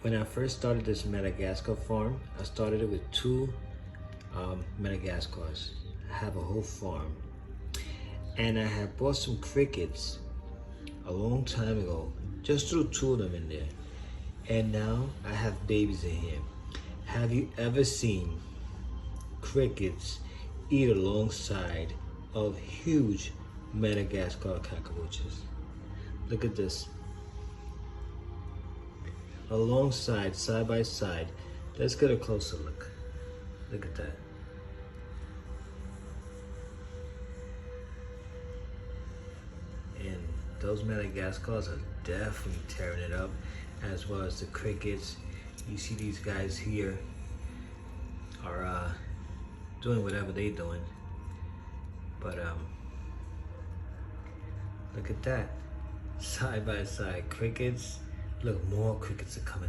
When I first started this Madagascar farm, I started it with two Madagascars. I have a whole farm. And I had bought some crickets a long time ago. Just threw two of them in there. And now I have babies in here. Have you ever seen crickets eat alongside of huge Madagascar cockroaches? Look at this. Alongside, side by side. Let's get a closer look. Look at that. And those Madagascars are definitely tearing it up, as well as the crickets. You see these guys here are doing whatever they're doing. But look at that. Side by side, crickets. Look, more crickets are coming out.